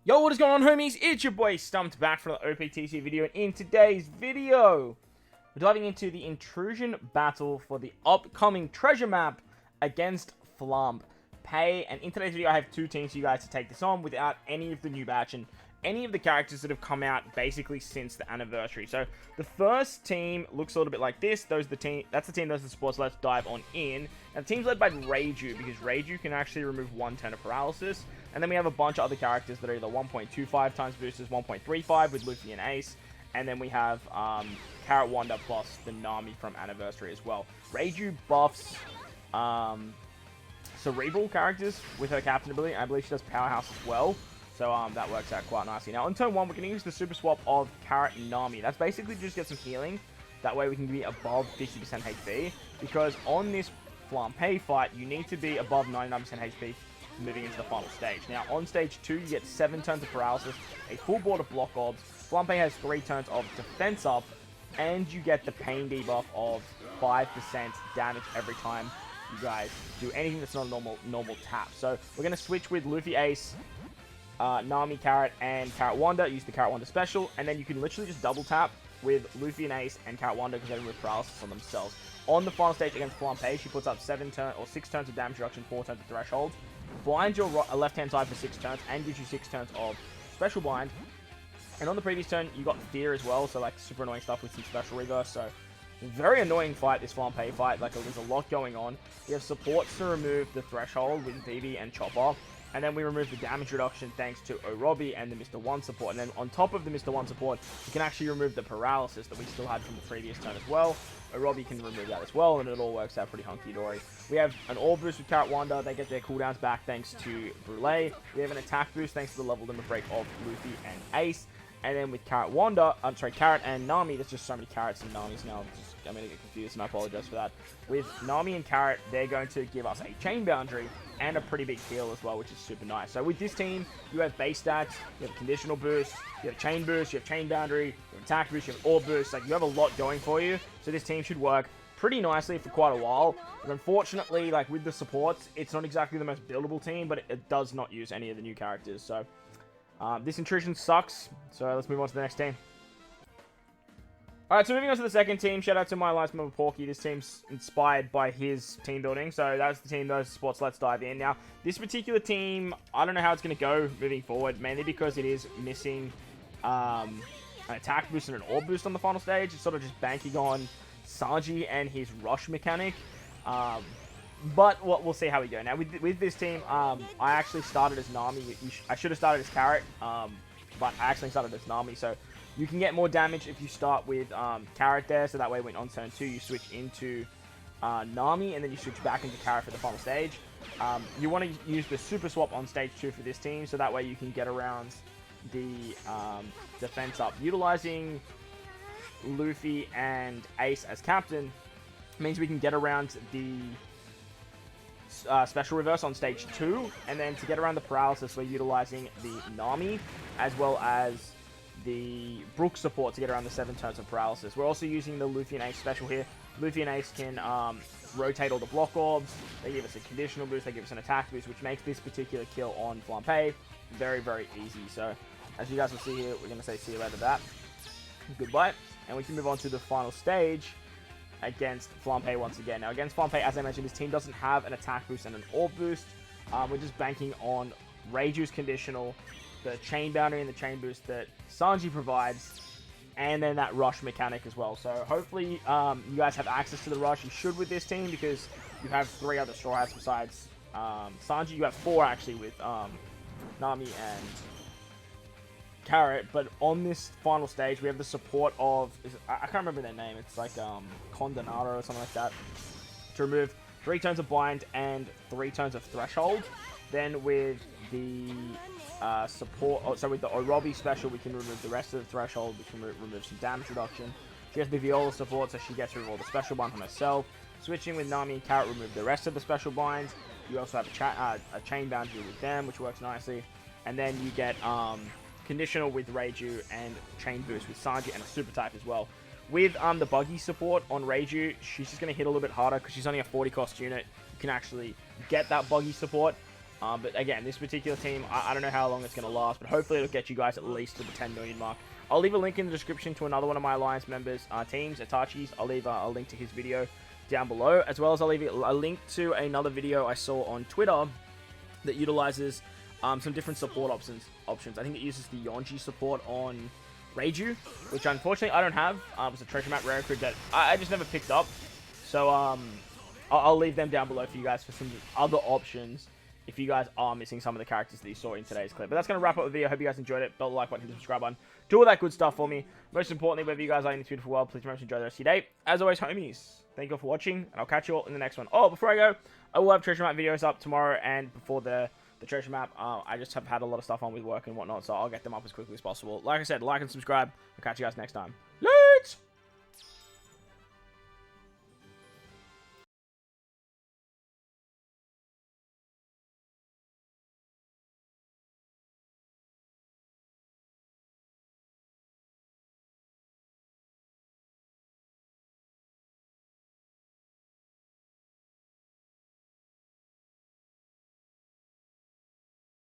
Yo, what is going on, homies? It's your boy StumpD back for the OPTC video, and in today's video, we're diving into the intrusion battle for the upcoming treasure map against FLAMPE. And in today's video, I have two teams for you guys to take this on without any of the new batch and any of the characters that have come out basically since the anniversary. So the first team looks a little bit like this. That's the team does the sports. Let's dive on in. And the team's led by Reiju, because Reiju can actually remove 1 turn of paralysis. And then we have a bunch of other characters that are either 1.25 times boosters, 1.35 with Luffy and Ace. And then we have Carrot Wanda plus the Nami from Anniversary as well. Reiju buffs cerebral characters with her captain ability. I believe she does Powerhouse as well. So that works out quite nicely. Now on turn 1, we're going to use the super swap of Carrot and Nami. That's basically just get some healing. That way we can be above 50% HP. Because on this FLAMPE fight, you need to be above 99% HP moving into the final stage. Now, on stage 2, you get 7 turns of paralysis, a full board of block orbs. FLAMPE has 3 turns of defense up, and you get the pain debuff of 5% damage every time you guys do anything that's not a normal tap. So we're going to switch with Luffy, Ace, Nami, Carrot, and Carrot Wanda. Use the Carrot Wanda special, and then you can literally just double tap with Luffy and Ace and Carrot Wanda because they remove paralysis on themselves. On the final stage against FLAMPE, she puts up 6 turns of damage reduction, 4 turns of threshold. Blinds your left-hand side for 6 turns and gives you 6 turns of special blind. And on the previous turn, you got fear as well, so like super annoying stuff with some special reverse. So very annoying fight, this FLAMPE fight. Like there's a lot going on. We have supports to remove the threshold with Vivi and Chopper. And then we remove the damage reduction thanks to Orobi and the Mr. 1 support. And then on top of the Mr. 1 support, you can actually remove the paralysis that we still had from the previous turn as well. Orobi can remove that as well, and it all works out pretty hunky-dory. We have an orb boost with Carrot Wanda. They get their cooldowns back thanks to Brûlée. We have an attack boost thanks to the level limit break of Luffy and Ace. And then with Carrot and Nami, there's just so many Carrots and Namis now. I'm going to get confused, and I apologize for that. With Nami and Carrot, they're going to give us a chain boundary and a pretty big heal as well, which is super nice. So with this team, you have base stats, you have conditional boost, you have chain boost, you have chain boundary, you have attack boost, you have orb boost. Like, you have a lot going for you. So this team should work pretty nicely for quite a while. But unfortunately, like with the supports, it's not exactly the most buildable team, but it does not use any of the new characters. So this intrusion sucks. So let's move on to the next team. Alright, so moving on to the second team. Shout out to my alliance member Porky. This team's inspired by his team building. So that's the team, those sports. Let's dive in. Now, this particular team, I don't know how it's going to go moving forward. Mainly because it is missing an attack boost and an orb boost on the final stage. It's sort of just banking on Sanji and his rush mechanic. But we'll see how we go. Now, with this team, I actually started as Nami. I should have started as Carrot, but I actually started as Nami. So you can get more damage if you start with Carrot there. So that way, when on turn 2, you switch into Nami, and then you switch back into Carrot for the final stage. You want to use the super swap on stage 2 for this team. So that way, you can get around the defense up. Utilizing Luffy and Ace as captain means we can get around the special reverse on stage 2, and then to get around the paralysis, we're utilizing the Nami as well as the Brook support to get around the 7 turns of paralysis. We're also using the Luffy and Ace special here. Luffy and Ace can rotate all the block orbs. They give us a conditional boost, they give us an attack boost, which makes this particular kill on FLAMPE very, very easy. So as you guys will see here, we're going to say see you later that. Goodbye. And we can move on to the final stage against FLAMPE once again. Now, against FLAMPE, as I mentioned, this team doesn't have an attack boost and an orb boost. We're just banking on Reiju's conditional, the chain boundary and the chain boost that Sanji provides, and then that rush mechanic as well. So hopefully you guys have access to the rush. You should with this team because you have 3 other Straw Hats besides Sanji. You have 4 actually with Nami and Carrot, but on this final stage, we have the support of, I can't remember their name, it's like Condonato or something like that, to remove 3 turns of blind and 3 turns of threshold. Then with the so with the Orobi special, we can remove the rest of the threshold, we can remove some damage reduction. She has the Viola support, so she gets rid of all the special bind from herself. Switching with Nami and Carrot, remove the rest of the special binds. You also have a chain boundary with them, which works nicely. And then you get conditional with Reiju and chain boost with Sanji and a super type as well. With the buggy support on Reiju, she's just going to hit a little bit harder because she's only a 40 cost unit. You can actually get that buggy support. But again, this particular team, I don't know how long it's going to last, but hopefully it'll get you guys at least to the 10 million mark. I'll leave a link in the description to another one of my Alliance members' teams, Itachi's. I'll leave a link to his video down below, as well as I'll leave a link to another video I saw on Twitter that utilizes some different support options. I think it uses the Yonji support on Reiju, which unfortunately I don't have. It's a treasure map rare card that I just never picked up. So I'll leave them down below for you guys for some other options if you guys are missing some of the characters that you saw in today's clip. But that's going to wrap up the video. I hope you guys enjoyed it. Bell the like button, hit the subscribe button. Do all that good stuff for me. Most importantly, wherever you guys are in this beautiful world, please remember to enjoy the rest of your day. As always, homies, thank you all for watching, and I'll catch you all in the next one. Oh, before I go, I will have treasure map videos up tomorrow and before the treasure map. I just have had a lot of stuff on with work and whatnot, so I'll get them up as quickly as possible. Like I said, like and subscribe. I'll catch you guys next time.